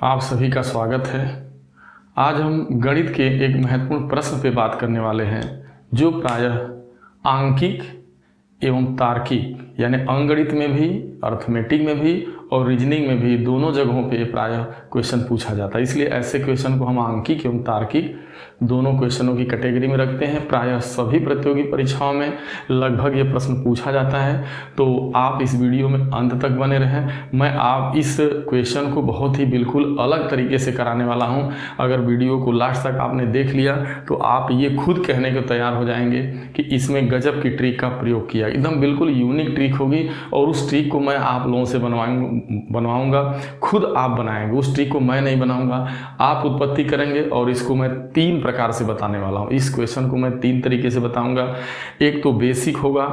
आप सभी का स्वागत है। आज हम गणित के एक महत्वपूर्ण प्रश्न पे बात करने वाले हैं जो प्रायः आंकिक एवं तार्किक यानी अंकगणित में भी, अर्थमेटिक में भी और रीजनिंग में भी दोनों जगहों पे प्रायः क्वेश्चन पूछा जाता है। इसलिए ऐसे क्वेश्चन को हम आंकिक एवं तार्किक दोनों क्वेश्चनों की कैटेगरी में रखते हैं। प्रायः सभी प्रतियोगी परीक्षाओं में लगभग ये प्रश्न पूछा जाता है, तो आप इस वीडियो में अंत तक बने रहें। मैं आप इस क्वेश्चन को बहुत ही बिल्कुल अलग तरीके से कराने वाला हूं। अगर वीडियो को लास्ट तक आपने देख लिया तो आप ये खुद कहने को तैयार हो जाएंगे कि इसमें गजब की ट्रिक का प्रयोग किया। एकदम बिल्कुल यूनिक ट्रिक होगी और उस ट्रिक को मैं आप लोगों से बनवाऊंगा, खुद आप बनाएंगे। उस ट्रिक को मैं नहीं बनाऊंगा, आप उत्पत्ति करेंगे और इसको मैं तीन प्रकार से बताने वाला हूं। इस क्वेश्चन को मैं तीन तरीके से बताऊंगा। एक तो बेसिक होगा,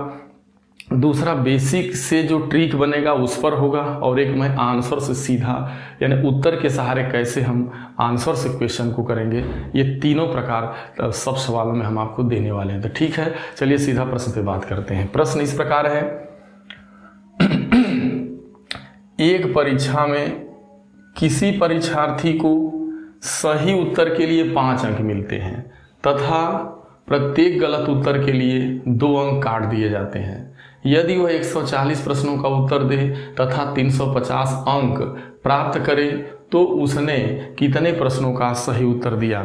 दूसरा बेसिक से जो ट्रिक बनेगा उस पर होगा, और एक मैं आंसर से सीधा यानी उत्तर के सहारे कैसे हम आंसर से क्वेश्चन को करेंगे। ये तीनों प्रकार सब सवालों में हम आपको देने वाले हैं। तो ठीक है, चलिए सीधा प्रश्न पे बात करते हैं। प्रश्न इस प्रकार है, एक परीक्षा में किसी परीक्षार्थी को सही उत्तर के लिए 5 अंक मिलते हैं तथा प्रत्येक गलत उत्तर के लिए 2 अंक काट दिए जाते हैं। यदि वह 140 प्रश्नों का उत्तर दे तथा 350 अंक प्राप्त करे तो उसने कितने प्रश्नों का सही उत्तर दिया।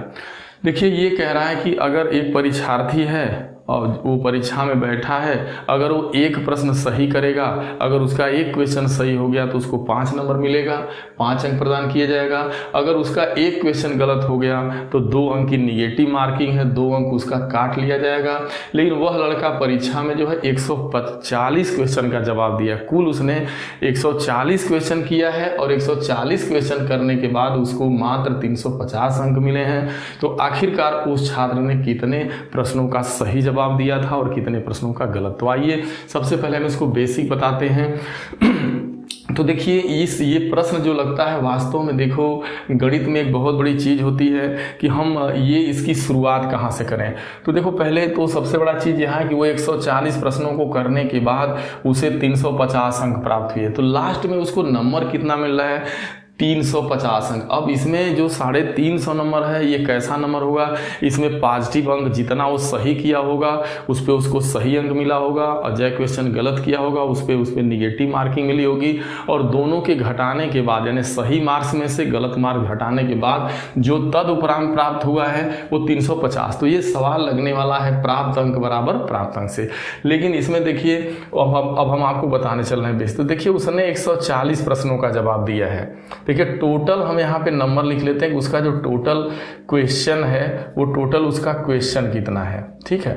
देखिए, ये कह रहा है कि अगर एक परीक्षार्थी है और वो परीक्षा में बैठा है, अगर वो एक प्रश्न सही करेगा, अगर उसका एक क्वेश्चन सही हो गया तो उसको 5 नंबर मिलेगा, 5 अंक प्रदान किया जाएगा। अगर उसका एक क्वेश्चन गलत हो गया तो 2 अंक की निगेटिव मार्किंग है, 2 अंक उसका काट लिया जाएगा। लेकिन वह लड़का परीक्षा में जो है 140 क्वेश्चन का जवाब दिया। कुल उसने 140 क्वेश्चन किया है और 140 क्वेश्चन करने के बाद उसको मात्र 350 अंक मिले हैं। तो आखिरकार उस छात्र ने कितने प्रश्नों का सही जवाब दिया था और कितने प्रश्नों का गलत। तो आइए सबसे पहले हम इसको बेसिक बताते हैं। तो देखिए, ये प्रश्न जो लगता है, वास्तव में देखो गणित में एक बहुत बड़ी चीज़ होती है कि हम इसकी शुरुआत कहाँ से करें। तो देखो, पहले तो सबसे बड़ा चीज़ यह है कि वो 140 प्रश्नों को करने के बाद उसे 350 अंक प्राप्त हुए। तो लास्ट में उसको नंबर कितना मिल रहा है? 350 अंक। अब इसमें जो 350 नंबर है ये कैसा नंबर होगा? इसमें पॉजिटिव अंक जितना वो सही किया होगा उस पर उसको सही अंक मिला होगा, और जो क्वेश्चन गलत किया होगा उस पर निगेटिव मार्किंग मिली होगी। और दोनों के घटाने के बाद यानी सही मार्क्स में से गलत मार्क घटाने के बाद जो तदुपरांत प्राप्त हुआ है वो 350। तो ये सवाल लगने वाला है प्राप्त अंक बराबर प्राप्त अंक से। लेकिन इसमें देखिए, अब हम आपको बताने चल रहे हैं बेस। तो देखिए, उसने 140 प्रश्नों का जवाब दिया है। देखिए, टोटल हम यहाँ पे नंबर लिख लेते हैं कि उसका जो टोटल क्वेश्चन है वो टोटल उसका क्वेश्चन कितना है। ठीक है,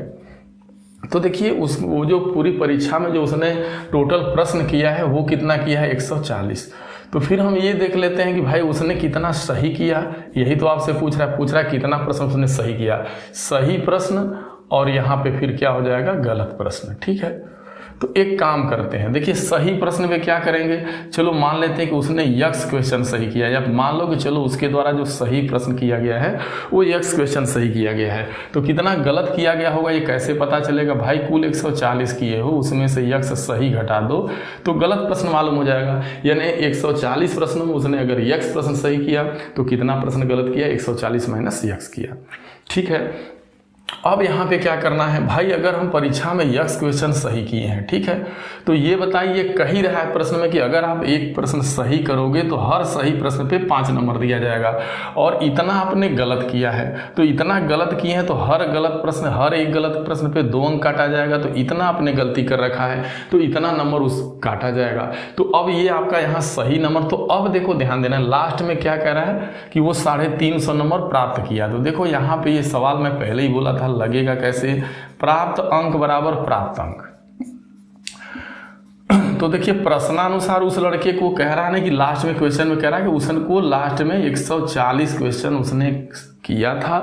तो देखिए वो जो पूरी परीक्षा में जो उसने टोटल प्रश्न किया है वो कितना किया है? 140। तो फिर हम ये देख लेते हैं कि भाई उसने कितना सही किया। यही तो आपसे पूछ रहा है कितना प्रश्न उसने सही किया। सही प्रश्न और यहाँ पे फिर क्या हो जाएगा? गलत प्रश्न। ठीक है, तो एक काम करते हैं। देखिए, सही प्रश्न में क्या करेंगे? चलो मान लेते हैं कि उसने यक्स क्वेश्चन सही किया, या मान लो कि चलो उसके द्वारा जो सही प्रश्न किया गया है वो यक्स क्वेश्चन सही किया गया है। तो कितना गलत किया गया होगा ये कैसे पता चलेगा? भाई कुल 140 किए हो, उसमें से यक्स सही घटा दो तो गलत प्रश्न मालूम हो जाएगा। यानी 140 प्रश्नों में उसने अगर यक्स प्रश्न सही किया तो कितना प्रश्न गलत किया? 140 माइनस यक्स किया। ठीक है, अब यहाँ पे क्या करना है भाई? अगर हम परीक्षा में यक्स क्वेश्चन सही किए हैं, ठीक है, तो ये बताइए, कह ही रहा है प्रश्न में कि अगर आप एक प्रश्न सही करोगे तो हर सही प्रश्न पे 5 नंबर दिया जाएगा, और इतना आपने गलत किया है तो इतना गलत किए हैं तो हर एक गलत प्रश्न पे 2 अंक काटा जाएगा। तो इतना आपने गलती कर रखा है तो इतना नंबर उस काटा जाएगा। तो अब ये आपका यहाँ सही नंबर। तो अब देखो, ध्यान देना, लास्ट में क्या कह रहा है कि वो 350 नंबर प्राप्त किया। तो देखो यहाँ पे ये सवाल मैं पहले ही बोला था, लगेगा कैसे? प्राप्त अंक बराबर प्राप्त अंक। तो देखिए, प्रश्नानुसार उस लड़के को कह रहा है ना कि लास्ट में क्वेश्चन में कह रहा है कि उसको लास्ट में 140 क्वेश्चन उसने किया था।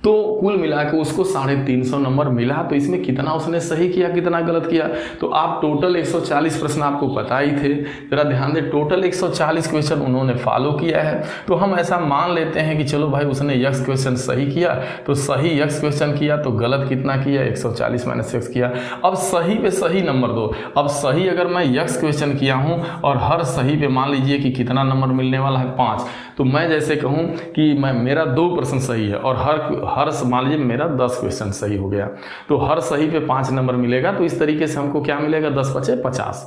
तो कुल मिला के उसको 350 नंबर मिला। तो इसमें कितना उसने सही किया, कितना गलत किया, तो आप टोटल 140 प्रश्न आपको पता ही थे। जरा ध्यान दें, टोटल 140 क्वेश्चन उन्होंने फॉलो किया है। तो हम ऐसा मान लेते हैं कि चलो भाई उसने यक्स क्वेश्चन सही किया, तो सही यक्स क्वेश्चन किया, तो गलत कितना किया, 140 - x किया। अब सही पे सही नंबर दो। अब सही अगर मैं यक्स क्वेश्चन किया हूँ और हर सही पे मान लीजिए कि कितना नंबर मिलने वाला है, 5, तो मैं जैसे कहूँ कि मेरा 2 प्रश्न सही है और हर मान लीजिए मेरा 10 क्वेश्चन सही हो गया, तो हर सही पे 5 नंबर मिलेगा। तो इस तरीके से हमको क्या मिलेगा, 10 × 5 = 50।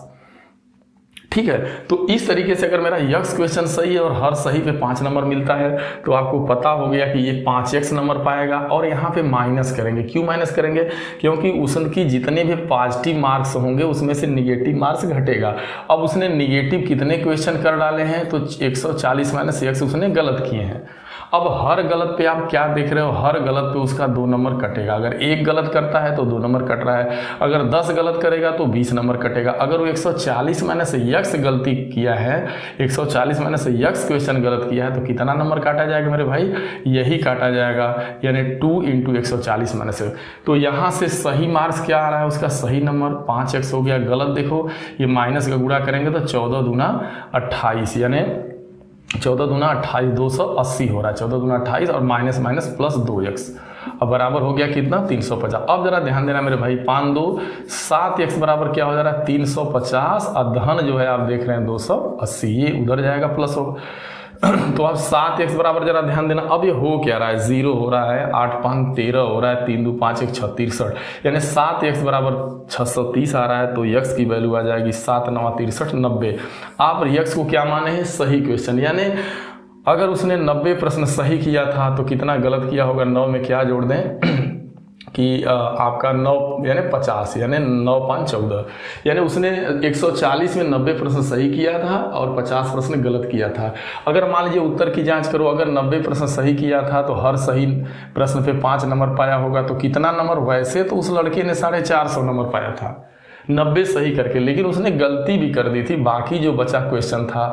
ठीक है, तो इस तरीके से अगर मेरा यक्स क्वेश्चन सही है और हर सही पे 5 नंबर मिलता है, तो आपको पता हो गया कि ये 5x नंबर पाएगा। और यहाँ पे माइनस करेंगे। क्यों माइनस करेंगे, क्योंकि उसकी जितने भी पॉजिटिव मार्क्स होंगे उसमें से निगेटिव मार्क्स घटेगा। अब उसने निगेटिव कितने क्वेश्चन कर डाले हैं, तो 140 - x उसने गलत किए हैं। अब हर गलत पे आप क्या देख रहे हो, हर गलत पे उसका 2 नंबर कटेगा। अगर 1 गलत करता है तो 2 नंबर कट रहा है, अगर 10 गलत करेगा तो 20 नंबर कटेगा। अगर वो 140 - x गलती किया है, 140 - x क्वेश्चन गलत किया है, तो कितना नंबर काटा जाएगा मेरे भाई, यही काटा जाएगा, यानी 2 × 140 - x। तो यहाँ से सही मार्क्स क्या आ रहा है, उसका सही नंबर 5x हो गया। गलत देखो, ये माइनस का गुणा करेंगे तो 14 दूना 28, यानी 14 दूना 28, 280 हो रहा है। 14 दूना 28 और माइनस माइनस प्लस 2x, अब बराबर हो गया कितना, 350। अब जरा ध्यान देना मेरे भाई, 5 2 7x बराबर क्या हो जा रहा है, 350, और धन जो है आप देख रहे हैं 280, ये उधर जाएगा प्लस हो। तो अब 7x बराबर जरा ध्यान देना, अब ये हो क्या रहा है, 0 हो रहा है, 8 5 13 हो रहा है, 3 2 5 1 66, यानी 7x बराबर 630 आ रहा है। तो x की वैल्यू आ जाएगी 7 9 63 90। आप x को क्या माने हैं, सही क्वेश्चन, यानी अगर उसने 90 प्रश्न सही किया था तो कितना गलत किया होगा, 9 में क्या जोड़ दें कि आपका 9 यानी 50, यानी 9 5 14, यानी उसने 140 में 90 प्रश्न सही किया था और 50 प्रश्न गलत किया था। अगर मान लीजिए उत्तर की जांच करो, अगर 90 प्रश्न सही किया था तो हर सही प्रश्न पे 5 नंबर पाया होगा, तो कितना नंबर, वैसे तो उस लड़के ने 450 नंबर पाया था 90 सही करके, लेकिन उसने गलती भी कर दी थी। बाकी जो बचा क्वेश्चन था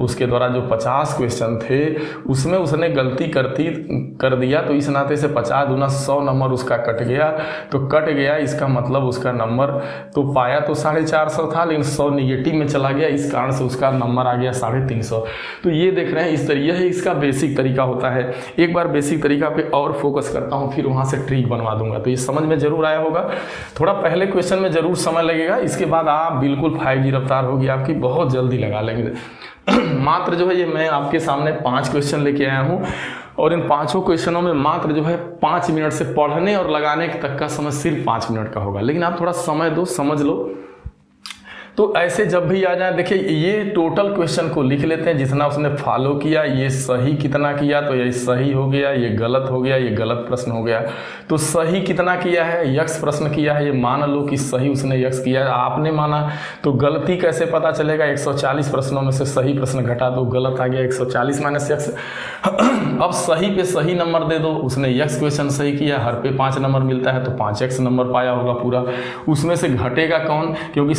उसके द्वारा जो 50 क्वेश्चन थे उसमें उसने गलती कर दिया, तो इस नाते से 50 दूना 100 नंबर उसका कट गया। तो कट गया, इसका मतलब उसका नंबर तो पाया तो 450 था, लेकिन 100 निगेटिव में चला गया, इस कारण से उसका नंबर आ गया 350। तो ये देख रहे हैं, इस तरीके यह इसका बेसिक तरीका होता है। एक बार बेसिक तरीका पे और फोकस करता हूँ, फिर वहाँ से ट्रिक बनवा दूंगा, तो ये समझ में जरूर आया होगा। थोड़ा पहले क्वेश्चन में जरूर समय लगेगा, इसके बाद आप बिल्कुल 5G रफ्तार होगी आपकी, बहुत जल्दी लगा लेंगे। मात्र जो है ये मैं आपके सामने 5 क्वेश्चन लेके आया हूँ, और इन 5 क्वेश्चनों में मात्र जो है 5 मिनट से पढ़ने और लगाने तक का समय सिर्फ 5 मिनट का होगा, लेकिन आप थोड़ा समय दो, समझ लो। तो ऐसे जब भी आ जाए, देखिए ये टोटल क्वेश्चन को लिख लेते हैं, जितना उसने फॉलो किया, ये सही कितना किया, तो ये सही हो गया, ये गलत हो गया, ये गलत प्रश्न हो गया। तो सही कितना किया है, यक्स प्रश्न किया है, ये मान लो कि सही उसने यक्स किया है, आपने माना। तो गलती कैसे पता चलेगा, 140 प्रश्नों में से सही प्रश्न घटा दो, गलत आ गया 140 - x। अब सही पे सही नंबर दे दो, उसने यक्स क्वेश्चन सही किया, हर पे 5 नंबर मिलता है, तो 5x नंबर पाया होगा पूरा। उसमें से घटेगा कौन, क्योंकि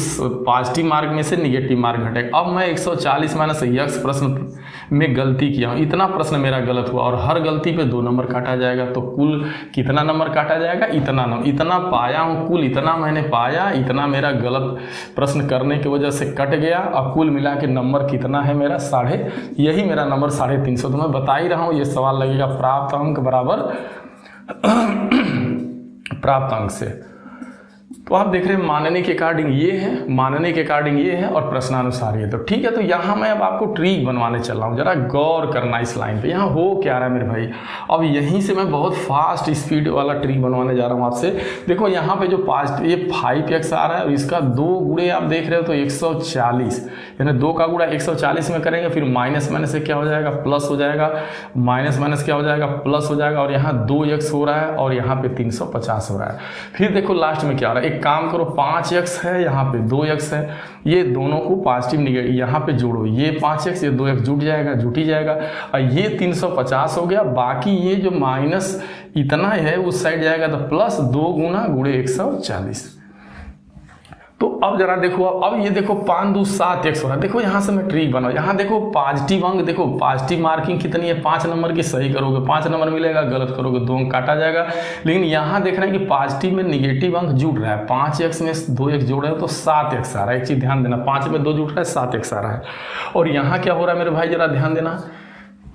पॉजिटिव मार्क में से निगेटिव मार्क घटेगा। अब मैं 140 - x प्रश्न में गलती किया हूँ, इतना प्रश्न मेरा गलत हुआ, और हर गलती पे 2 नंबर काटा जाएगा, तो कुल कितना नंबर काटा जाएगा, इतना नंबर, इतना पाया हूँ, कुल इतना मैंने पाया, इतना मेरा गलत प्रश्न करने की वजह से कट गया, और कुल मिला के नंबर कितना है मेरा, यही मेरा नंबर 350। तो मैं बता ही रहा हूँ, ये सवाल लगेगा प्राप्त अंक बराबर प्राप्त अंक से। तो आप देख रहे हैं मानने के अकॉर्डिंग ये है, मानने के अकॉर्डिंग ये है, और प्रश्नानुसार ये। तो ठीक है, तो यहाँ मैं अब आपको ट्रिक बनवाने चल रहा हूँ, जरा गौर करना इस लाइन पे। यहाँ हो क्या रहा है मेरे भाई, अब यहीं से मैं बहुत फास्ट स्पीड वाला ट्रिक बनवाने जा रहा हूँ आपसे। देखो यहाँ पे जो पॉजिटिव ये 5x आ रहा है, और इसका 2 गुणे आप देख रहे हो तो 140, यानी 2 का गुणा 140 में करेंगे, फिर माइनस माइनस से क्या हो जाएगा, प्लस हो जाएगा, माइनस माइनस क्या हो जाएगा, प्लस हो जाएगा, और यहाँ 2x हो रहा है, और यहाँ पे 350 हो रहा है। फिर देखो लास्ट में क्या हो रहा है, एक काम करो, 5x है, यहाँ पे 2x है, ये दोनों को पॉजिटिव निगेटिव यहाँ पे जोड़ो, ये 5x ये 2x जुट ही जाएगा, और ये 350 हो गया। बाकी ये जो माइनस इतना है उस साइड जाएगा, तो प्लस 2 गुणा गुणे 140। तो तो अब जरा देखो, अब ये देखो 5 2 7 x हो रहा है। देखो यहाँ से मैं ट्रिक बनाऊँ, यहाँ देखो पॉजिटिव अंक, देखो पॉजिटिव मार्किंग कितनी है 5 नंबर की, सही करोगे 5 नंबर मिलेगा, गलत करोगे 2 अंक काटा जाएगा। लेकिन यहाँ देख रहे हैं कि पॉजिटिव में निगेटिव अंक जुड़ रहा है, 5x में 2x जोड़ रहे हो तो 7x आ रहा है। एक चीज ध्यान देना, 5 में 2 जुड़ रहा है 7x आ रहा है। और यहाँ क्या हो रहा है मेरे भाई, जरा ध्यान देना,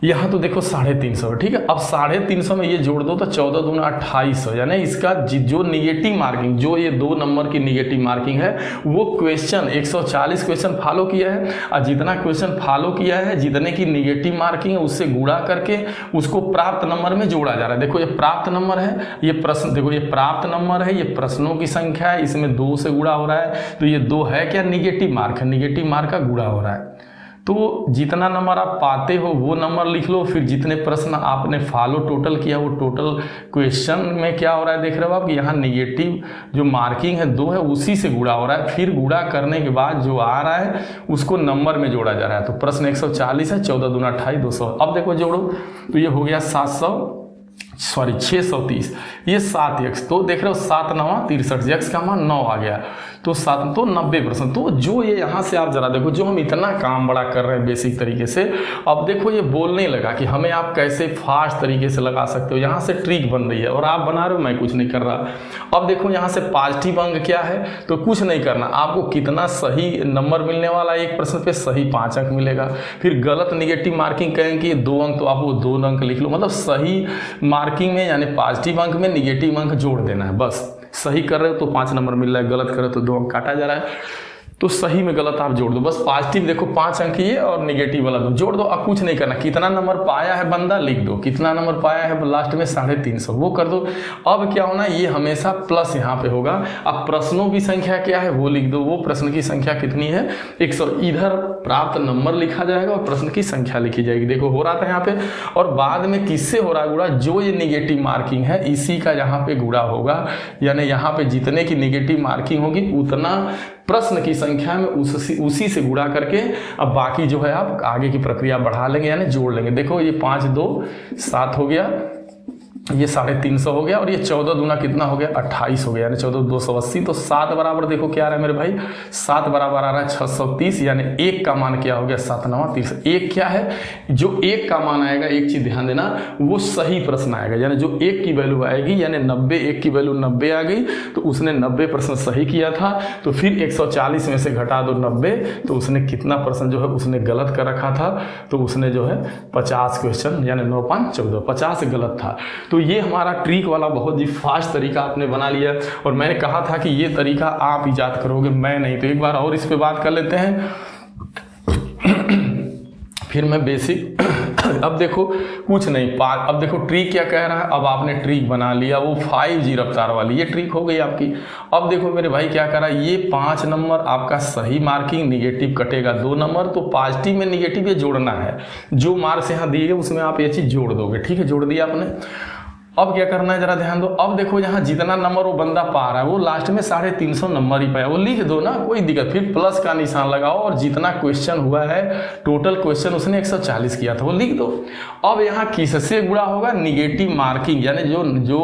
यहाँ तो देखो 350, ठीक है। अब 350 में ये जोड़ दो तो 14 दूना 2800, यानी इसका जो निगेटिव मार्किंग, जो ये 2 नंबर की निगेटिव मार्किंग है वो क्वेश्चन 140 क्वेश्चन फॉलो किया है, और जितना क्वेश्चन फॉलो किया है, जितने की निगेटिव मार्किंग है उससे गुणा करके उसको प्राप्त नंबर में जोड़ा जा रहा है। देखो ये प्राप्त नंबर है, ये प्रश्न, देखो ये प्राप्त नंबर है, ये प्रश्नों की संख्या है, इसमें 2 से गुणा हो रहा है, तो ये 2 है क्या, निगेटिव मार्क है, निगेटिव मार्क का गुणा हो रहा है। तो जितना नंबर आप पाते हो वो नंबर लिख लो, फिर जितने प्रश्न आपने फॉलो टोटल किया वो टोटल क्वेश्चन में क्या हो रहा है देख रहे हो आप, यहाँ निगेटिव जो मार्किंग है 2 है उसी से गुणा हो रहा है, फिर गुणा करने के बाद जो आ रहा है उसको नंबर में जोड़ा जा रहा है। तो प्रश्न 140 है, 14 दूना 28 200। अब देखो जोड़ो तो ये हो गया 630, ये 7x, तो देख रहे हो 7 9 63, x का मान 9 आ गया, तो 7 तो 90%। तो जो ये यहाँ से आप जरा देखो, जो हम इतना काम बड़ा कर रहे हैं बेसिक तरीके से, अब देखो ये बोलने लगा कि हमें आप कैसे फास्ट तरीके से लगा सकते हो। यहाँ से ट्रिक बन रही है और आप बना रहे हो, मैं कुछ नहीं कर रहा। अब देखो यहाँ से पॉजिटिव अंक क्या है, तो कुछ नहीं करना, आपको कितना सही नंबर मिलने वाला है, एक प्रश्न पे सही 5 अंक मिलेगा। फिर गलत निगेटिव मार्किंग कहेंगे 2 अंक, तो आप वो 2 अंक लिख लो, मतलब सही मार्किंग में यानी पॉजिटिव अंक में निगेटिव अंक जोड़ देना है बस। सही कर रहे हो तो 5 नंबर मिल रहा है, गलत कर रहे हो तो 2 अंक काटा जा रहा है। तो सही में गलत आप जोड़ दो, बस पॉजिटिव देखो 5 अंक ये और निगेटिव वाला 2 जोड़ दो। अब कुछ नहीं करना, कितना नंबर पाया है बंदा लिख दो, कितना नंबर पाया है लास्ट में 350 वो कर दो। अब क्या होना, ये हमेशा प्लस यहाँ पे होगा। अब प्रश्नों की संख्या क्या है वो लिख दो, वो प्रश्न की संख्या कितनी है 100, इधर प्राप्त नंबर लिखा जाएगा और प्रश्न की संख्या लिखी जाएगी। देखो हो रहा था यहाँ पे, और बाद में किससे हो रहा है गुणा, जो ये निगेटिव मार्किंग है इसी का यहाँ पे गुणा होगा, यानी यहाँ पे जितने की निगेटिव मार्किंग होगी उतना प्रश्न की संख्या में उसी से गुणा करके अब बाकी जो है आप आगे की प्रक्रिया बढ़ा लेंगे यानी जोड़ लेंगे। देखो ये 5 2 7 हो गया, ये 350 हो गया, और ये 14 दूना कितना हो गया 28 हो गया, यानी 14 280। तो 7 बराबर देखो क्या आ रहा है मेरे भाई, 7 बराबर आ रहा है 630, यानी 1 का मान क्या हो गया 7 9 30। 1 क्या है, जो 1 का मान आएगा, एक चीज ध्यान देना, वो सही प्रश्न आएगा, यानी जो 1 की वैल्यू आएगी, यानी 90, 1 की वैल्यू 90 आ गई तो उसने 90 प्रश्न सही किया था। तो फिर 140 में से घटा दो 90, तो उसने कितना प्रश्न जो है उसने गलत कर रखा था, तो उसने जो है 50 क्वेश्चन यानी 9 5 14 50 गलत था। तो ये हमारा ट्रिक वाला बहुत ही फास्ट तरीका आपने बना लिया, और मैंने कहा था कि ये तरीका आप इजाद करोगे, मैं नहीं। तो एक बार और इस पे बात कर लेते हैं, फिर मैं बेसिक अब देखो कुछ नहीं, अब देखो ट्रिक क्या कह रहा है, अब आपने ट्रिक बना लिया वो 5G रफ्तार वाली, ये ट्रिक हो गई आपकी। अब देखो मेरे भाई क्या कर रहा है, ये 5 नंबर आपका सही मार्किंग, निगेटिव कटेगा 2 नंबर, तो पॉजिटिव में निगेटिव ये जोड़ना है, जो मार्क्स यहाँ दिए उसमें आप ये चीज़ जोड़ दोगे, ठीक है, जोड़ दिया आपने। अब क्या करना है जरा ध्यान दो, अब देखो यहाँ जितना नंबर वो बंदा पा रहा है वो लास्ट में 350 नंबर ही पाया, वो लिख दो ना, कोई दिक्कत, फिर प्लस का निशान लगाओ, और जितना क्वेश्चन हुआ है टोटल क्वेश्चन उसने 140 किया था वो लिख दो। अब यहाँ किससे गुणा होगा, निगेटिव मार्किंग, यानी जो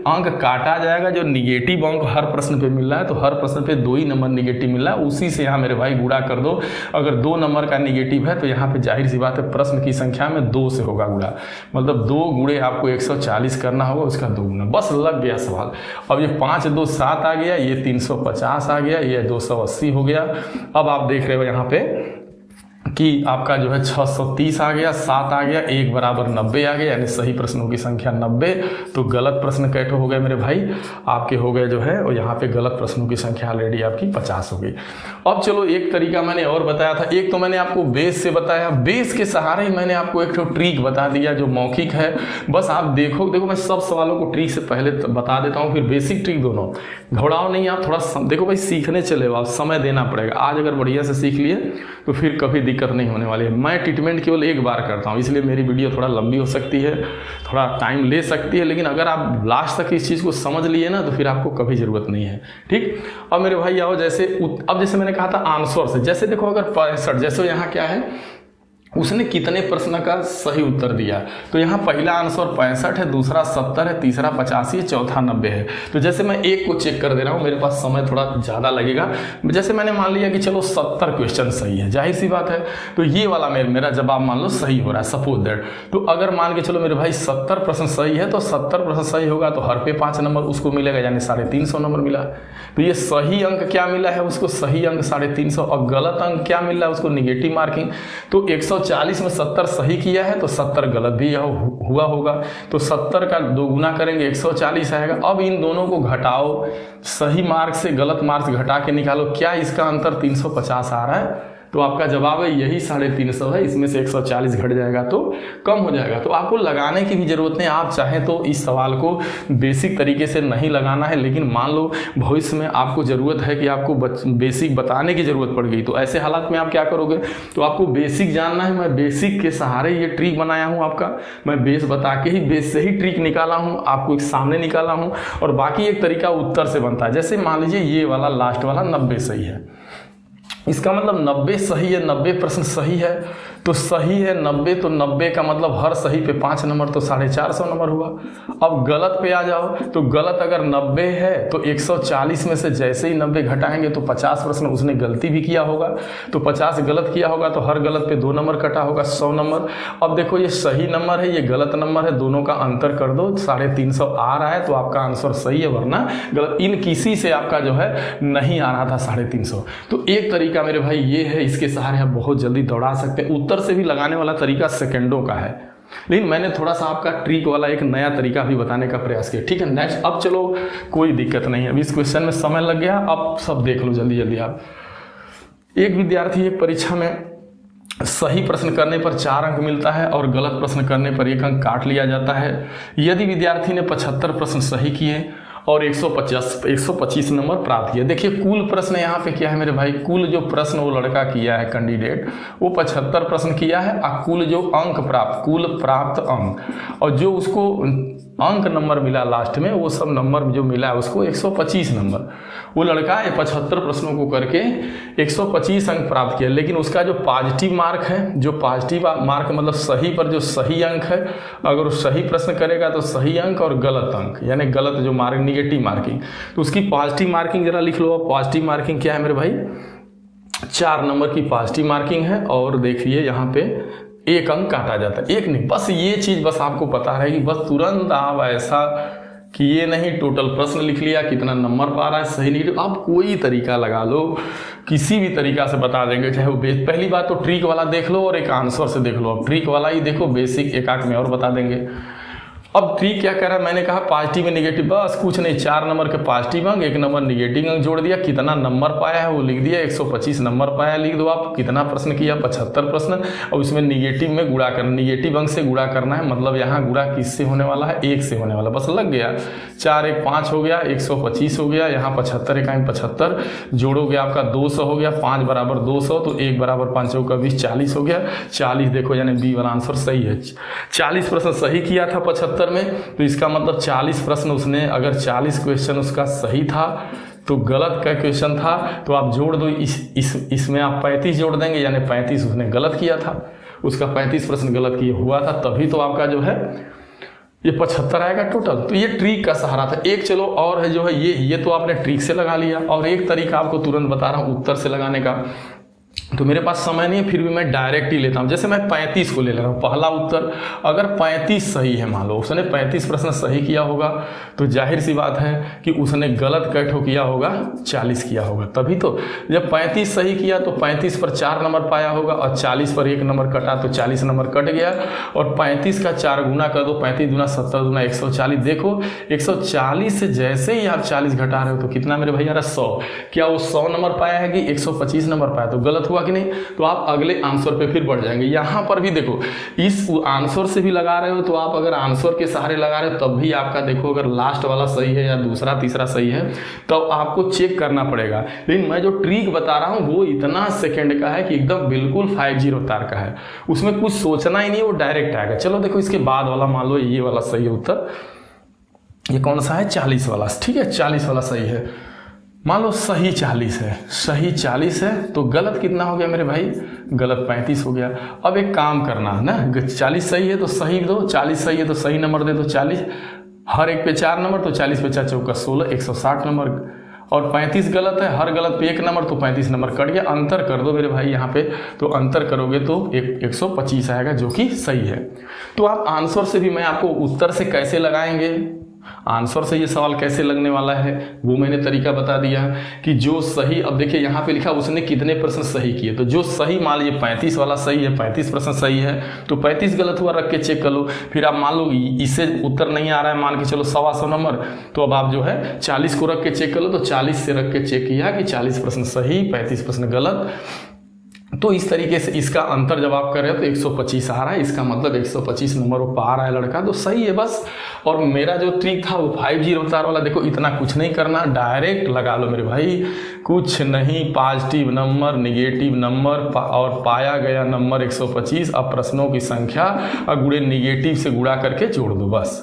अंक काटा जाएगा, जो निगेटिव अंक हर प्रश्न पे मिल रहा है, तो हर प्रश्न पे 2 ही नंबर निगेटिव मिल रहा है, उसी से यहाँ मेरे भाई गुणा कर दो। अगर 2 नंबर का निगेटिव है तो यहाँ पे जाहिर सी बात है प्रश्न की संख्या में 2 से होगा गुणा, मतलब 2 गुणे आपको 140 करना होगा, उसका 2 गुना, बस लग गया सवाल। अब ये 5 2 7 आ गया, ये 350 आ गया, ये 280 हो गया। अब आप देख रहे हो यहाँ पे कि आपका जो है 630 आ गया, 7 आ गया, 1 बराबर 90 आ गया, यानी सही प्रश्नों की संख्या 90। तो गलत प्रश्न कैसे हो गए मेरे भाई, आपके हो गए जो है, और यहाँ पे गलत प्रश्नों की संख्या ऑलरेडी आपकी 50 हो गई। अब चलो एक तरीका मैंने और बताया था, एक तो मैंने आपको बेस से बताया, बेस के सहारे ही मैंने आपको एक ट्रिक बता दिया जो मौखिक है, बस आप देखो मैं सब सवालों को ट्रिक से पहले बता देता हूँ, फिर बेसिक ट्रिक दोनों, घबराओ नहीं आप, थोड़ा देखो भाई सीखने चले हो आप, समय देना पड़ेगा। आज अगर बढ़िया से सीख लिए तो फिर कभी दिक्कत नहीं होने वाली है। मैं ट्रीटमेंट केवल एक बार करता हूँ, इसलिए मेरी वीडियो थोड़ा लंबी हो सकती है, थोड़ा टाइम ले सकती है, लेकिन अगर आप लास्ट तक इस चीज़ को समझ लिए ना तो फिर आपको कभी ज़रूरत नहीं है, ठीक। अब मेरे भाई आओ, जैसे मैंने कहा था आंसर से, जैसे देखो अगर 65, जैसे यहाँ क्या है उसने कितने प्रश्न का सही उत्तर दिया। तो यहाँ पहला आंसर 65 है, दूसरा 70 है, तीसरा 85 है, चौथा 90 है। तो जैसे मैं एक को चेक कर दे रहा हूँ, मेरे पास समय थोड़ा ज़्यादा लगेगा। जैसे मैंने मान लिया कि चलो 70 क्वेश्चन सही है, जाहिर सी बात है, तो ये वाला मेरा जवाब मान लो सही हो रहा है, सपोज दैट। तो अगर मान के चलो मेरे भाई 70 प्रश्न सही है, तो 70 प्रश्न सही होगा तो हर पे 5 नंबर उसको मिलेगा, यानी 350 नंबर मिला। तो ये सही अंक क्या मिला है उसको, सही अंक 350, और गलत अंक क्या मिला है उसको, निगेटिव मार्किंग। तो 140 में 70 सही किया है तो 70 गलत भी हुआ होगा। तो 70 का 2 गुना करेंगे 140 आएगा। अब इन दोनों को घटाओ, सही मार्क से गलत मार्क्स घटा के निकालो, क्या इसका अंतर 350 आ रहा है? तो आपका जवाब है यही 350 है, इसमें से 140 घट जाएगा तो कम हो जाएगा। तो आपको लगाने की भी जरूरत नहीं, आप चाहें तो इस सवाल को बेसिक तरीके से नहीं लगाना है, लेकिन मान लो भविष्य में आपको ज़रूरत है कि आपको बेसिक बताने की ज़रूरत पड़ गई, तो ऐसे हालात में आप क्या करोगे? तो आपको बेसिक जानना है। मैं बेसिक के सहारे ये ट्रिक बनाया हूँ आपका, मैं बेस बता के ही बेस से ही ट्रिक निकाला हूँ, आपको एक सामने निकाला हूँ, और बाकी एक तरीका उत्तर से बनता है। जैसे मान लीजिए ये वाला लास्ट वाला 90 सही है, इसका मतलब 90 सही है, 90 प्रश्न सही है, तो सही है 90, तो 90 का मतलब हर सही पे 5 नंबर, तो 450 नंबर हुआ। अब गलत पे आ जाओ, तो गलत अगर 90 है तो 140 में से जैसे ही 90 घटाएंगे तो 50 प्रश्न उसने गलती भी किया होगा, तो 50 गलत किया होगा, तो हर गलत पे 2 नंबर कटा होगा, 100 नंबर। अब देखो ये सही नंबर है, ये गलत नंबर है, दोनों का अंतर कर दो, 350 आ रहा है तो आपका आंसर सही है, वरना गलत। इन किसी से आपका जो है नहीं आ रहा था 350। तो एक तरीका मेरे भाई ये है, इसके सहारे आप बहुत जल्दी दौड़ा सकते हैं। उत्तर से भी लगाने वाला तरीका सेकंडों का है, लेकिन मैंने थोड़ा सा आपका ट्रिक वाला एक नया तरीका भी बताने का प्रयास किया। ठीक है, नेक्स्ट। अब चलो कोई दिक्कत नहीं है, अभी इस क्वेश्चन में समय लग गया, अब सब देख लो जल्दी जल्दी आप। एक विद्यार्थी एक परीक्षा में सही प्रश्न करने पर 4 अंक मिलता है और गलत प्रश्न करने पर 1 अंक काट लिया जाता है। यदि विद्यार्थी ने 75 प्रश्न सही किए और 125 नंबर प्राप्त किया। देखिए कुल प्रश्न यहाँ पे क्या है मेरे भाई, कुल जो प्रश्न वो लड़का किया है कैंडिडेट, वो 75 प्रश्न किया है, और कुल जो अंक प्राप्त, कुल प्राप्त अंक, और जो उसको अंक नंबर मिला लास्ट में, वो सब नंबर जो मिला है उसको 125 नंबर। वो लड़का 75 प्रश्नों को करके 125 अंक प्राप्त किया, लेकिन उसका जो पॉजिटिव मार्क है, जो पॉजिटिव मार्क मतलब सही पर जो सही अंक है, अगर वो सही प्रश्न करेगा तो सही अंक, और गलत अंक यानी गलत जो मार्क, निगेटिव मार्किंग, तो उसकी पॉजिटिव मार्किंग जरा लिख लो। पॉजिटिव मार्किंग क्या है मेरे भाई, 4 नंबर की पॉजिटिव मार्किंग है, और देखिए यहाँ पे 1 अंक काटा जाता है। 1 नहीं, बस ये चीज बस आपको पता रहेगी, बस तुरंत आप ऐसा कि ये नहीं टोटल प्रश्न लिख लिया, कितना नंबर पा रहा है सही नहीं, तो आप कोई तरीका लगा लो, किसी भी तरीका से बता देंगे, चाहे वो पहली बात तो ट्रिक वाला देख लो और एक आंसर से देख लो। अब ट्रिक वाला ही देखो, बेसिक एक आंक में और बता देंगे। अब ट्रिक क्या कह रहा है, मैंने कहा पॉजिटिव में निगेटिव, बस कुछ नहीं, 4 नंबर के पॉजिटिव अंक, 1 नंबर निगेटिव अंक जोड़ दिया, कितना नंबर पाया है वो लिख दिया, 125 नंबर पाया लिख दो आप, कितना प्रश्न किया 75 प्रश्न, और उसमें निगेटिव में गुणा करना, निगेटिव अंक से गुणा करना है, मतलब यहाँ गुणा किससे होने वाला है, 1 से होने वाला, बस लग गया। 4 1 5 हो गया, 125 हो गया, यहाँ 75 1 75 जोड़ोगे आपका 200 हो गया, 5 बराबर 200, तो 1 बराबर 5 का 20, 40 हो गया। 40 देखो यानी बी वाला आंसर सही है। 40 प्रश्न सही किया था 75 में, तो इसका मतलब 40 प्रश्न उसने, अगर 40 क्वेश्चन उसका सही था तो गलत का क्वेश्चन था, तो आप जोड़ दो, इसमें आप 35 जोड़ देंगे, यानी 35 उसने गलत किया था, उसका 35 प्रश्न गलत किया हुआ था, तभी तो आपका जो है ये 75 आएगा टोटल। तो ये ट्रिक का सहारा था। एक चलो और है जो है ये तो आपने ट्रिक से लगा लिया, और एक तरीका आपको तुरंत बता रहा हूँ उत्तर से लगाने का। तो मेरे पास समय नहीं है, फिर भी मैं डायरेक्ट ही लेता हूं। जैसे मैं 35 को ले रहा हूं, पहला उत्तर अगर 35 सही है, मान लो उसने 35 प्रश्न सही किया होगा, तो जाहिर सी बात है कि उसने गलत कैठो किया होगा, 40 किया होगा, तभी तो जब 35 सही किया तो 35 पर 4 नंबर पाया होगा, और 40 पर 1 नंबर कटा तो 40 नंबर कट गया, और 35 का 4 गुना कर दो, 35 दूना 70 दूना 140। देखो 140 से जैसे ही आप 40 घटा रहे हो तो कितना मेरे भैया 100, क्या वो 100 नंबर पाया है कि 125 नंबर पाया, तो गलत हुआ कि नहीं, तो आप अगले आंसर पे फिर बढ़ जाएंगे। यहां पर भी देखो, इस आंसर से भी लगा रहे हो तो आप अगर आंसर के सहारे लगा रहे हो तब भी आपका देखो अगर लास्ट वाला सही है या दूसरा तीसरा सही है तो आपको चेक करना पड़ेगा। लेकिन मैं जो ट्रिक बता रहा हूं वो इतना सेकंड का है कि एकदम बिल्कुल 50 तार का है, उसमें कुछ सोचना ही नहीं, वो डायरेक्ट आएगा। चलो देखो इसके बाद वाला मान लो ये वाला सही है उत्तर, ये कौन सा है 40 वाला, ठीक है 40 वाला सही है। मान लो सही 40 है, सही 40 है तो गलत कितना हो गया मेरे भाई, गलत 35 हो गया। अब एक काम करना है ना, 40 सही है तो सही दो, 40 सही है तो सही नंबर दे दो 40, हर एक पे 4 नंबर, तो 40 पे 4 चौका 16, 160 नंबर। और 35 गलत है, हर गलत पे 1 नंबर, तो 35 नंबर कट गया। अंतर कर दो मेरे भाई यहाँ पे, तो अंतर करोगे तो 125 आएगा जो कि सही है। तो आप आंसर से भी, मैं आपको उत्तर से कैसे लगाएंगे, आंसर से ये सवाल कैसे लगने वाला है वो मैंने तरीका बता दिया कि जो सही, अब देखिए यहाँ पे लिखा उसने कितने प्रश्न सही किए, तो जो सही मान लीजिए 35 वाला सही है, 35 प्रश्न सही है, तो 35 गलत हुआ रख के चेक कर लो। फिर आप मान लो इससे उत्तर नहीं आ रहा है, मान के चलो 125 नंबर, तो अब आप जो है 40 को रख के चेक कर लो, तो 40 से रख के चेक किया कि 40 प्रश्न सही, 35 प्रश्न गलत। तो इस तरीके से इसका अंतर जब आप कर रहे हो तो 125 आ रहा है, इसका मतलब 125 नंबर वो पा रहा है लड़का, तो सही है बस। और मेरा जो ट्रिक था वो 5G रफ्तार वाला, देखो इतना कुछ नहीं करना, डायरेक्ट लगा लो मेरे भाई, कुछ नहीं, पॉजिटिव नंबर, निगेटिव नंबर और पाया गया नंबर 125, अब प्रश्नों की संख्या और गुणे निगेटिव से गुणा करके जोड़ दो बस।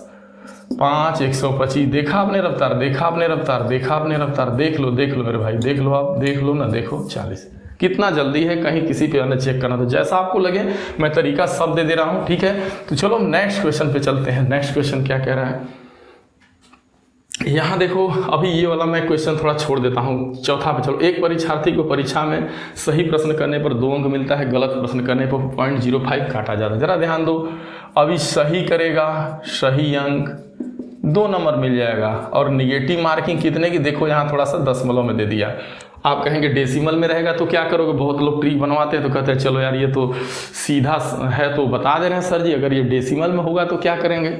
5 125, देखा आपने रफ्तार, देखा आपने रफ्तार, देखा आपने रफ्तार, देख लो मेरे भाई, देख लो आप, देख लो ना, देखो 40, कितना जल्दी है, कहीं किसी पे आना चेक करना, तो जैसा आपको लगे मैं तरीका सब दे रहा हूं, ठीक है। तो चलो नेक्स्ट क्वेश्चन पे चलते हैं। नेक्स्ट क्वेश्चन क्या कह रहा है, यहाँ देखो, अभी ये वाला मैं क्वेश्चन थोड़ा छोड़ देता हूँ, चौथा पे चलो। एक परीक्षार्थी को परीक्षा में सही प्रश्न करने पर 2 अंक मिलता है, गलत प्रश्न करने पर 0.05 काटा जाता है। जरा ध्यान दो, अभी सही करेगा, सही अंक 2 नंबर मिल जाएगा, और निगेटिव मार्किंग कितने की, देखो यहाँ थोड़ा सा दशमलव में दे दिया। आप कहेंगे डेसिमल में रहेगा तो क्या करोगे, बहुत लोग ट्रिक बनवाते हैं तो कहते हैं चलो यार ये तो सीधा है तो बता दे रहे हैं सर जी, अगर ये डेसिमल में होगा तो क्या करेंगे,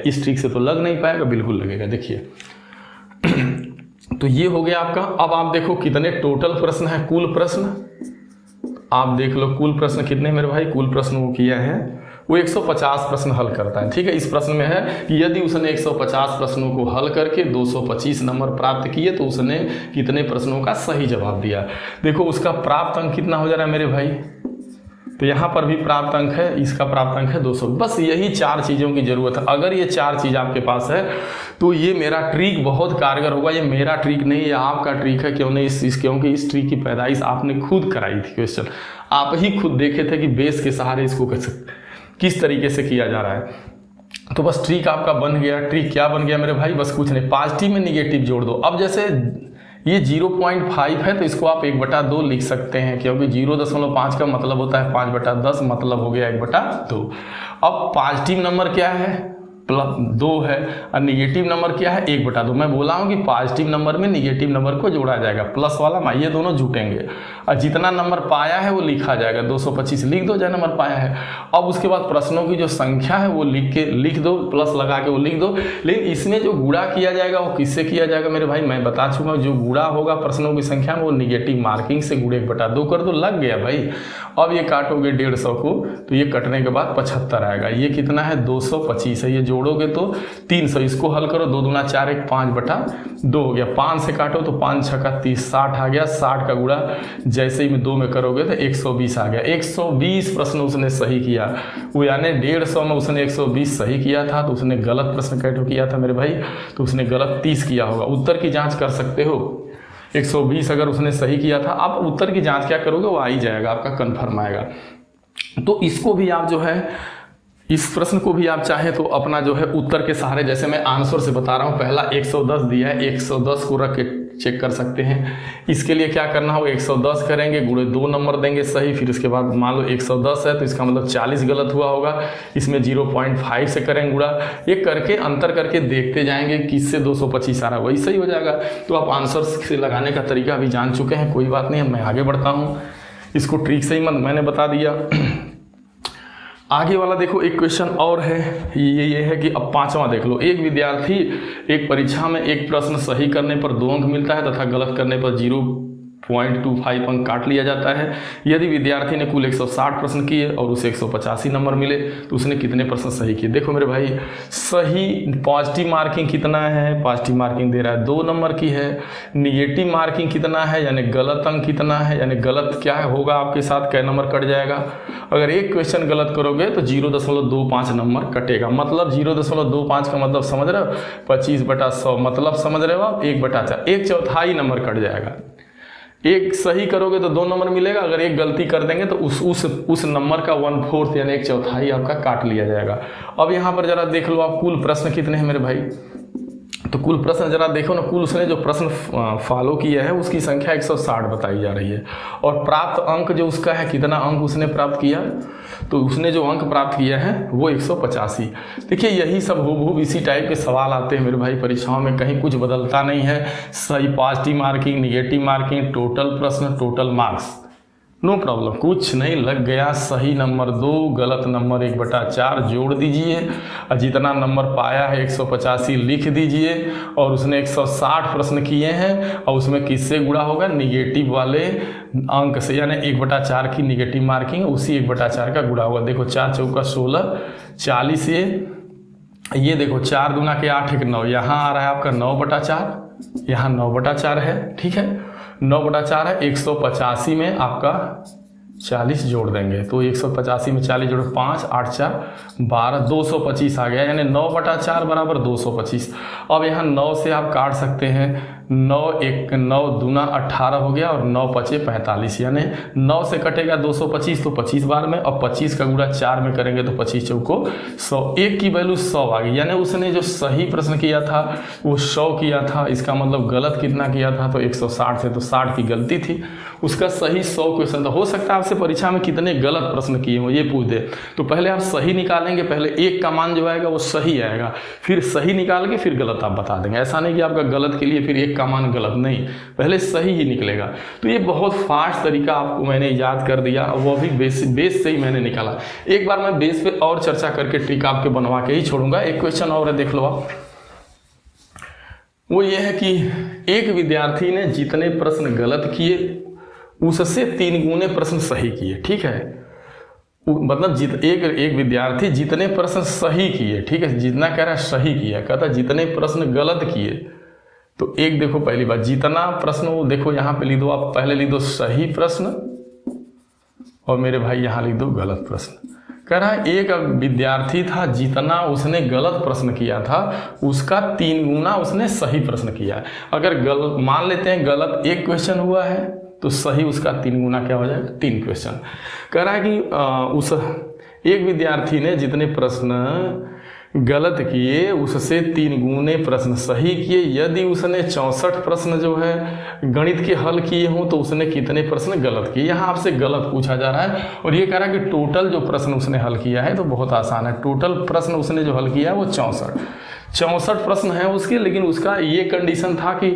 इस ट्रिक से तो लग नहीं पाएगा, बिल्कुल लगेगा। देखिए तो ये हो गया आपका। अब आप देखो कितने टोटल प्रश्न है, कुल प्रश्न आप देख लो, कुल प्रश्न कितने मेरे भाई, कुल प्रश्न वो किया है वो 150 प्रश्न हल करता है, ठीक है। इस प्रश्न में है कि यदि उसने 150 प्रश्नों को हल करके 225 नंबर प्राप्त किए तो उसने कितने प्रश्नों का सही जवाब दिया। देखो उसका प्राप्त अंक कितना हो जा रहा है मेरे भाई, तो यहाँ पर भी प्राप्त अंक है, इसका प्राप्त अंक है 200। बस यही 4 चीज़ों की जरूरत है। अगर ये 4 चीज़ आपके पास है तो ये मेरा ट्रिक बहुत कारगर होगा। ये मेरा ट्रिक नहीं, ये आपका ट्रिक है। क्यों नहीं, क्योंकि इस ट्रिक की पैदाइश आपने खुद कराई थी, क्वेश्चन आप ही खुद देखे थे कि बेस के सहारे इसको किस तरीके से किया जा रहा है। तो बस ट्रिक आपका बन गया। ट्रिक क्या बन गया मेरे भाई, बस कुछ नहीं, पॉजिटिव में निगेटिव जोड़ दो। अब जैसे ये 0.5 है तो इसको आप 1/2 लिख सकते हैं, क्योंकि 0.5 का मतलब होता है 5/10, मतलब हो गया 1/2। अब पॉजिटिव नंबर क्या है, +2 है, और निगेटिव नंबर क्या है 1/2। मैं बोला हूँ कि पॉजिटिव नंबर में निगेटिव नंबर को जोड़ा जाएगा, प्लस वाला ये दोनों जुटेंगे, और जितना नंबर पाया है वो लिखा जाएगा। 225 लिख दो, जो नंबर पाया है। अब उसके बाद प्रश्नों की जो संख्या है वो लिख दो, प्लस लगा के वो लिख दो। लेकिन इसमें जो गुणा किया जाएगा वो किससे किया जाएगा मेरे भाई, मैं बता चुका हूँ। जो गुणा होगा प्रश्नों की संख्या में वो निगेटिव मार्किंग से गुणे 1/2 कर दो, लग गया भाई। अब ये काटोगे 150 को, तो ये कटने के बाद 75 आएगा। ये कितना है 225 है, ये जोड़ोगे तो 300। इसको हल करो, 2 दूना 4, 1 5/2 हो गया। 5 से काटो तो 5 6 का 30, 60 आ गया। 60 का गुणा जैसे ही में 2 में करोगे तो 120 आ गया। 120 प्रश्न उसने सही किया, वो यानी 150 में उसने 120 सही किया था, तो उसने गलत प्रश्न कैसे किया था मेरे भाई, तो उसने गलत 30 किया होगा। उत्तर की जांच कर सकते हो, 120 अगर उसने सही किया था, आप उत्तर की जांच क्या करोगे वो आ ही जाएगा, आपका कन्फर्म आएगा। तो इसको भी आप जो है, इस प्रश्न को भी आप चाहे तो अपना जो है उत्तर के सहारे, जैसे मैं आंसर से बता रहा हूँ, पहला 110 दिया है, 110 को रख के चेक कर सकते हैं। इसके लिए क्या करना हो, 110 करेंगे, गुणे 2 नंबर देंगे सही, फिर उसके बाद मान लो 110 है तो इसका मतलब 40 गलत हुआ होगा, इसमें 0.5 से करेंगे गुणा। ये करके अंतर करके देखते जाएंगे किससे 225 आ रहा है, वही सही हो जाएगा। तो आप आंसर से लगाने का तरीका भी जान चुके हैं, कोई बात नहीं, मैं आगे बढ़ता हूँ। इसको ट्रिक से ही मैंने बता दिया। आगे वाला देखो, एक क्वेश्चन और है, ये है कि अब 5वां देख लो। एक विद्यार्थी एक परीक्षा में एक प्रश्न सही करने पर 2 अंक मिलता है तथा गलत करने पर 0.25 अंक काट लिया जाता है। यदि विद्यार्थी ने कुल 160 प्रश्न किए और उसे 185 नंबर मिले तो उसने कितने प्रश्न सही किए। देखो मेरे भाई, सही पॉजिटिव मार्किंग कितना है, पॉजिटिव मार्किंग दे रहा है 2 नंबर की है। निगेटिव मार्किंग कितना है, यानी गलत अंक कितना है, यानी गलत क्या होगा आपके साथ, कै नंबर कट जाएगा। अगर एक क्वेश्चन गलत करोगे तो 0.25 नंबर कटेगा। मतलब 0.25 का मतलब समझ रहे हो, 25/100 मतलब समझ रहे हो आप, 1/4, 1/4 नंबर कट जाएगा। एक सही करोगे तो 2 नंबर मिलेगा, अगर एक गलती कर देंगे तो उस नंबर का 1/4 यानी 1/4 आपका काट लिया जाएगा। अब यहाँ पर जरा देख लो आप, कुल प्रश्न कितने हैं मेरे भाई। तो कुल प्रश्न जरा देखो ना, कुल उसने जो प्रश्न फॉलो किया है उसकी संख्या 160 बताई जा रही है। और प्राप्त अंक जो उसका है, कितना अंक उसने प्राप्त किया, तो उसने जो अंक प्राप्त किया है वो 185। देखिए यही सब हूबहू इसी टाइप के सवाल आते हैं मेरे भाई परीक्षाओं में, कहीं कुछ बदलता नहीं है। सही positive marking, negative marking, total प्रश्न, टोटल मार्क्स, नो प्रॉब्लम, कुछ नहीं लग गया। सही नंबर 2, गलत नंबर 1/4 जोड़ दीजिए और जितना नंबर पाया है 185 लिख दीजिए। और उसने 160 प्रश्न किए हैं और उसमें किससे गुणा होगा, निगेटिव वाले अंक से, यानी 1/4 की निगेटिव मार्किंग उसी 1/4 का गुणा होगा। देखो 4 चौका 16, 40 ये देखो 4 दूना के 8 1 9, यहाँ आ रहा है आपका 9/4, यहाँ 9/4 है, ठीक है 9/4 है। 185 में आपका 40 जोड़ देंगे तो 185 में 40 जोड़ 5 8 4 12, 225 आ गया, यानी 9/4 बराबर 225। अब यहाँ 9 से आप काट सकते हैं, 9 1 9 दूना 18 हो गया और 9 5 45, यानी 9 से कटेगा 225 तो 25 बार में, और 25 का गुणा 4 में करेंगे तो 25 चौको 100, एक की वैल्यू 100 आ गई। यानी उसने जो सही प्रश्न किया था वो 100 किया था, इसका मतलब गलत कितना किया था, तो 160 से तो 60 की गलती थी, उसका सही 100 क्वेश्चन था। हो सकता है आपसे परीक्षा में कितने गलत प्रश्न किए हो ये पूछ दे, तो पहले आप सही निकालेंगे, पहले एक का मान जो आएगा वो सही आएगा, फिर सही निकाल के फिर गलत आप बता देंगे। ऐसा नहीं कि आपका गलत के लिए फिर एक का मान गलत, नहीं, पहले सही ही निकलेगा। तो ये बहुत फास्ट तरीका आपको मैंने याद कर दिया, वो भी बेस से ही मैंने निकाला। एक बार मैं बेस पे और चर्चा करके ट्रिक आपके बनवा के ही छोड़ूंगा। एक क्वेश्चन और है, देख लो आप, वो ये है कि एक विद्यार्थी ने जितने प्रश्न गलत किए उससे 3 गुने प्रश्न सही किए, ठीक है, मतलब एक विद्यार्थी जितने प्रश्न सही किए, ठीक है, जितना कह रहा है सही किया, कहता जितने प्रश्न गलत किए, तो एक देखो पहली बात जितना प्रश्न, वो देखो यहाँ पे लिख दो आप, पहले लिख दो सही प्रश्न और मेरे भाई यहाँ लिख दो गलत प्रश्न। कह रहा है एक विद्यार्थी था, जितना उसने गलत प्रश्न किया था उसका 3 गुना उसने सही प्रश्न किया है। अगर मान लेते हैं गलत एक क्वेश्चन हुआ है तो सही उसका 3 गुना क्या हो जाएगा, 3 क्वेश्चन। कह रहा है कि उस एक विद्यार्थी ने जितने प्रश्न गलत किए उससे 3 गुने प्रश्न सही किए। यदि उसने 64 प्रश्न जो है गणित के हल किए हों तो उसने कितने प्रश्न गलत किए। यहाँ आपसे गलत पूछा जा रहा है और ये कह रहा है कि टोटल जो प्रश्न उसने हल किया है, तो बहुत आसान है, टोटल प्रश्न उसने जो हल किया है वो 64 प्रश्न है उसके, लेकिन उसका ये कंडीशन था कि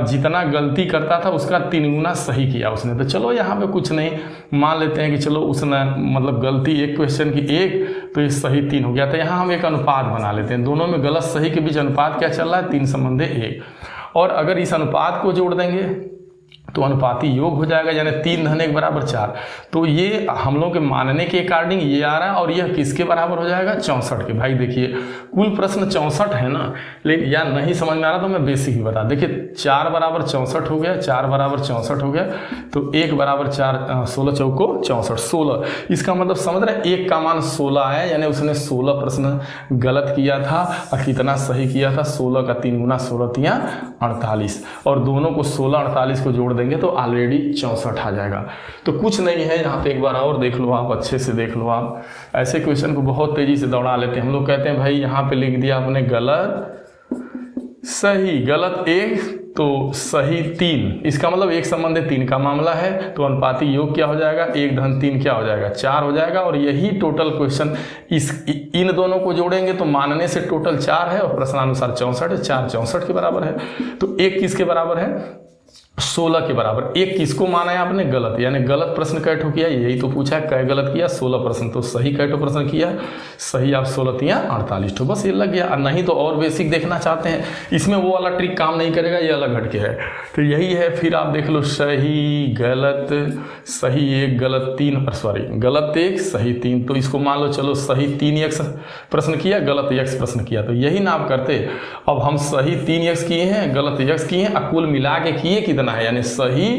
जितना गलती करता था उसका 3 गुना सही किया उसने। तो चलो यहाँ पे कुछ नहीं, मान लेते हैं कि चलो उसने मतलब गलती एक क्वेश्चन की 1 तो ये सही 3 हो गया। तो यहाँ हम एक अनुपात बना लेते हैं, दोनों में गलत सही के बीच अनुपात क्या चल रहा है, 3 संबंधे 1। और अगर इस अनुपात को जोड़ देंगे तो अनुपाती योग हो जाएगा, यानी 3 धन 1 बराबर 4। तो ये हम लोग के मानने के अकॉर्डिंग ये आ रहा है और यह किसके बराबर हो जाएगा, 64 के। भाई देखिए कुल प्रश्न 64 है ना, लेकिन या नहीं समझ में आ रहा तो मैं बेसिक ही बता। देखिए 4 बराबर 64 हो गया, 4 बराबर 64 हो गया, तो 1 बराबर 4 16 चौको 64 16। इसका मतलब समझ रहे हैं 1 का मान 16 है, यानी उसने 16 प्रश्न गलत किया था और कितना सही किया था, 16 का 3 गुना 16 3 48, और दोनों को 16 48 को जोड़ देंगे तो ऑलरेडी 64 आ जाएगा। तो कुछ नहीं है, यहाँ पे एक बार और देख लो आप, अच्छे से देख लो आप। ऐसे क्वेश्चन को बहुत तेजी से दौड़ा लेते हैं हम लोग, कहते हैं भाई यहाँ पे लिख दिया आपने गलत सही, गलत 1 तो सही 3, इसका मतलब एक संबंध 3 का मामला है, तो अनुपाती योग क्या हो जाएगा, 1 धन 3 क्या हो जाएगा, 4 हो जाएगा। और यही टोटल क्वेश्चन इन दोनों को जोड़ेंगे तो मानने से टोटल 4 है और प्रश्नानुसार 64 है, 4 64 के बराबर है। तो 1 किसके बराबर है, 16 के बराबर। एक किसको माना है आपने? गलत, यानी गलत प्रश्न कैठो किया, यही तो पूछा है, कै गलत किया? 16 प्रश्न। तो सही कैठो प्रश्न किया? सही आप 16 तिया 48 ठो, बस ये लग गया। नहीं तो और बेसिक देखना चाहते हैं, इसमें वो वाला ट्रिक काम नहीं करेगा, ये अलग हटके है। तो यही है, फिर आप देख लो सही गलत, सही 1 गलत 3, सॉरी गलत 1 सही 3। तो इसको मान लो चलो सही 3x प्रश्न किया, गलत x प्रश्न किया, तो यही ना आप करते। अब हम सही 3x किए हैं, गलत x किए हैं, कुल मिला के किए कितना है, यानी सही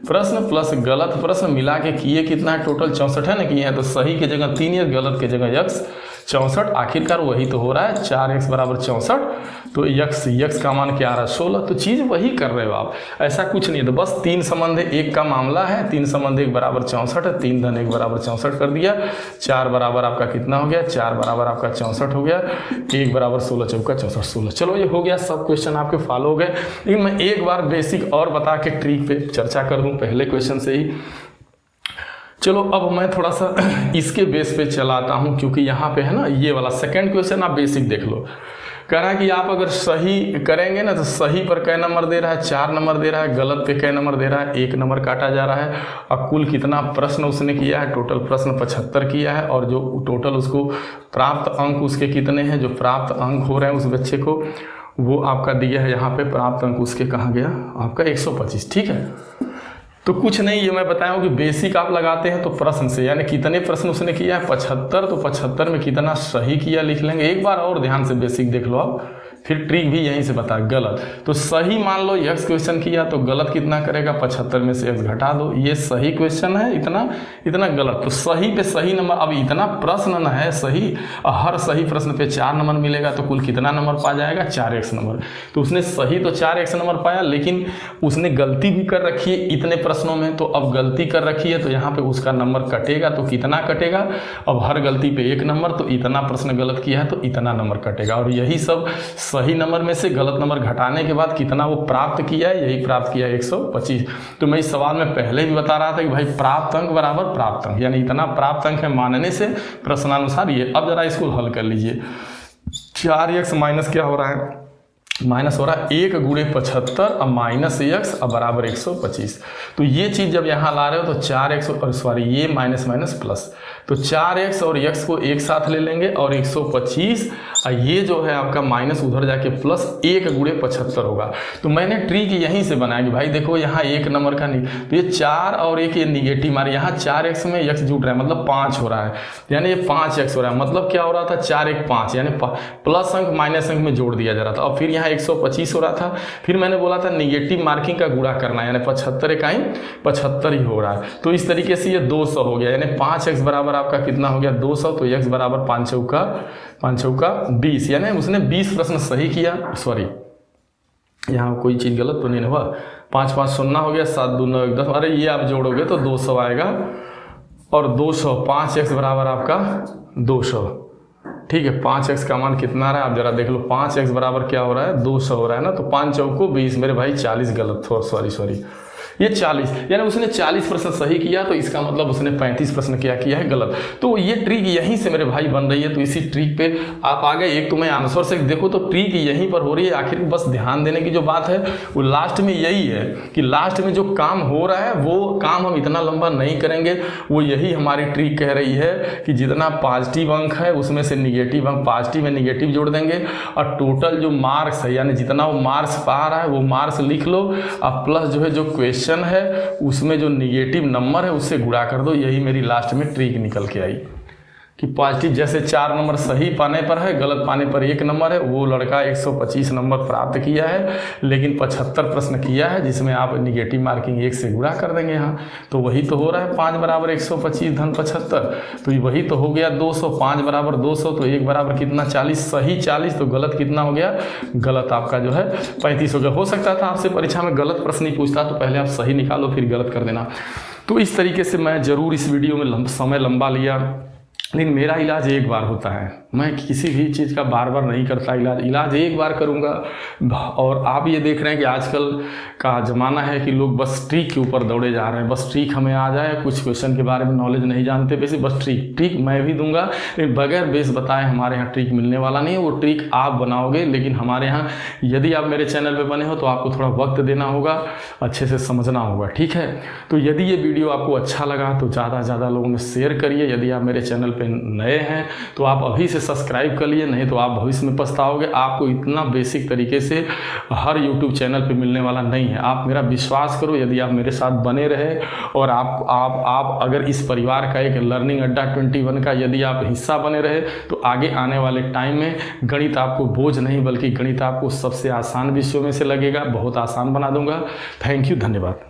प्रश्न प्लस गलत प्रश्न मिला के किए कितना है? टोटल 64 है ना किए हैं। तो सही की जगह 3x, गलत की जगह x, 64। आखिरकार वही तो हो रहा है, 4x बराबर 64। तो x का मान क्या आ रहा है? 16। तो चीज़ वही कर रहे हो आप, ऐसा कुछ नहीं है। तो बस 3 संबंध 1 का मामला है, 3 संबंध 1 बराबर 64 है, 3 धन 1 बराबर 64 कर दिया। 4 बराबर आपका कितना हो गया? 4 बराबर आपका 64 हो गया। 1 बराबर 16 चौका 64, 16। चलो ये हो गया, सब क्वेश्चन आपके फॉलो हो गए। लेकिन मैं एक बार बेसिक और बता के ट्रिक पे चर्चा कर दूं पहले क्वेश्चन से ही। चलो अब मैं थोड़ा सा इसके बेस पे चलाता हूं, क्योंकि यहाँ पे है ना ये वाला सेकंड क्वेश्चन, आप बेसिक देख लो। कह रहा है कि आप अगर सही करेंगे ना तो सही पर कै नंबर दे रहा है? 4 नंबर दे रहा है। गलत पे कै नंबर दे रहा है? 1 नंबर काटा जा रहा है। और कुल कितना प्रश्न उसने किया है? टोटल प्रश्न 75 किया है। और जो टोटल उसको प्राप्त अंक उसके कितने हैं, जो प्राप्त अंक हो रहे हैं उस बच्चे को, वो आपका दिया है यहाँ पे। प्राप्त अंक उसके कहाँ गया? आपका 125। ठीक है, तो कुछ नहीं, ये मैं बताया हूँ कि बेसिक आप लगाते हैं तो प्रश्न से, यानी कितने प्रश्न उसने किया है? 75। तो 75 में कितना सही किया लिख लेंगे। एक बार और ध्यान से बेसिक देख लो आप, फिर ट्रिक भी यहीं से बता। गलत तो सही मान लो x क्वेश्चन किया, तो गलत कितना करेगा? 75 में से x घटा दो। ये सही क्वेश्चन है, इतना गलत। तो सही पे सही नंबर, अब इतना प्रश्न न है सही, हर सही प्रश्न पे 4 नंबर मिलेगा, तो कुल कितना नंबर पा जाएगा? 4x number. तो उसने सही तो 4x नंबर पाया, लेकिन उसने गलती भी कर रखी है इतने प्रश्नों में। तो अब गलती कर रखी है तो यहाँ पे उसका नंबर कटेगा, तो कितना कटेगा? अब हर गलती पे 1 नंबर, तो इतना प्रश्न गलत किया है तो इतना नंबर कटेगा। और यही सब सही नंबर में से गलत नंबर घटाने के बाद कितना वो प्राप्त किया है, यही प्राप्त किया है 125। तो मैं इस सवाल में पहले भी बता रहा था कि भाई प्राप्त अंक बराबर प्राप्त अंक, यानी इतना प्राप्त अंक है मानने से प्रश्नानुसार ये। अब जरा इसको हल कर लीजिए। 4x माइनस क्या हो रहा है? माइनस हो रहा है 1 गुणे 75 और माइनस x और बराबर 125। तो ये चीज़ जब यहाँ ला रहे हो तो 4x और सॉरी ये माइनस माइनस प्लस, तो 4x और x को एक साथ ले लेंगे और 125, और ये जो है आपका माइनस उधर जाके प्लस 1 गुणे 75 होगा। तो मैंने ट्रिक यहीं से बनाया कि भाई देखो यहाँ 1 नंबर का नहीं, तो ये 4 और 1 ये निगेटिव मारे, यहाँ 4x में x जुट रहा है, मतलब 5 हो रहा है, यानी ये 5x हो रहा है। मतलब क्या हो रहा था? 4 1 5, यानी प्लस अंक माइनस अंक में जोड़ दिया जा रहा था। और फिर यहाँ 125 हो रहा था। फिर मैंने बोला था निगेटिव मार्किंग का गुणा करना, यानी 75 इकाई 75 ही हो रहा है। तो इस तरीके से ये 200 हो गया, यानी 5x बराबर आपका कितना हो गया? 200। तो x बराबर 5 चौका 20, यानी उसने 20 प्रश्न सही किया। सॉरी यहाँ कोई चीज़ गलत तो नहीं हुआ। 5 5 0 हो गया, 7 2 9 1 10। अरे ये आप जोड़ोगे तो 200 आएगा, और 200 5x बराबर आपका 200। ठीक है, 5x का मान कितना आ रहा है आप जरा देख लो। 5x बराबर क्या हो रहा है? 200 हो रहा है ना। तो 5 चौको 20, मेरे भाई 40 गलत हो, सॉरी ये 40, यानी उसने 40 प्रश्न सही किया, तो इसका मतलब उसने 35 प्रश्न क्या किया है? गलत। तो ये ट्रिक यहीं से मेरे भाई बन रही है। तो इसी ट्रिक पे आप आ गए। एक तो मैं आंसर से देखो तो ट्रिक यहीं पर हो रही है। आखिर बस ध्यान देने की जो बात है वो लास्ट में यही है कि लास्ट में जो काम हो रहा है वो काम हम इतना लंबा नहीं करेंगे। वो यही हमारी ट्रिक कह रही है कि जितना पॉजिटिव अंक है उसमें से निगेटिव अंक, पॉजिटिव में निगेटिव जोड़ देंगे, और टोटल जो मार्क्स है यानी जितना वो मार्क्स पा रहा है वो मार्क्स लिख लो, और प्लस जो है जो क्वेश्चन है उसमें जो निगेटिव नंबर है उससे गुणा कर दो। यही मेरी लास्ट में ट्रिक निकल के आई कि पॉजिटिव जैसे 4 नंबर सही पाने पर है, गलत पाने पर 1 नंबर है, वो लड़का 125 नंबर प्राप्त किया है, लेकिन 75 प्रश्न किया है जिसमें आप निगेटिव मार्किंग 1 से गुणा कर देंगे यहाँ। तो वही तो हो रहा है 5 बराबर 125 धन 75, तो वही तो हो गया 200। 5 बराबर 200, तो 1 बराबर कितना? 40। सही 40, तो गलत कितना हो गया? गलत आपका जो है 35 हो गया। हो सकता था आपसे परीक्षा में गलत प्रश्न ही पूछता, तो पहले आप सही निकालो फिर गलत कर देना। तो इस तरीके से मैं जरूर इस वीडियो में समय लंबा लिया, लेकिन मेरा इलाज एक बार होता है, मैं किसी भी चीज़ का बार बार नहीं करता इलाज एक बार करूँगा। और आप ये देख रहे हैं कि आजकल का ज़माना है कि लोग बस ट्रिक के ऊपर दौड़े जा रहे हैं, बस ट्रिक हमें आ जाए, कुछ क्वेश्चन के बारे में नॉलेज नहीं जानते वैसे बस ट्रिक मैं भी दूंगा, लेकिन बगैर बेस बताए हमारे यहाँ ट्रिक मिलने वाला नहीं है। वो ट्रिक आप बनाओगे, लेकिन हमारे यहाँ यदि आप मेरे चैनल पर बने हो तो आपको थोड़ा वक्त देना होगा, अच्छे से समझना होगा, ठीक है। तो यदि ये वीडियो आपको अच्छा लगा तो ज़्यादा से ज़्यादा लोगों में शेयर करिए। यदि आप मेरे चैनल पे नए हैं तो आप अभी से सब्सक्राइब कर लिए, नहीं तो आप भविष्य में पछताओगे। आपको इतना बेसिक तरीके से हर यूट्यूब चैनल पे मिलने वाला नहीं है। आप मेरा विश्वास करो, यदि आप मेरे साथ बने रहे और आप अगर इस परिवार का एक लर्निंग अड्डा 21 का यदि आप हिस्सा बने रहे तो आगे आने वाले टाइम में गणित आपको बोझ नहीं बल्कि गणित आपको सबसे आसान विषयों में से लगेगा, बहुत आसान बना दूंगा। थैंक यू, धन्यवाद।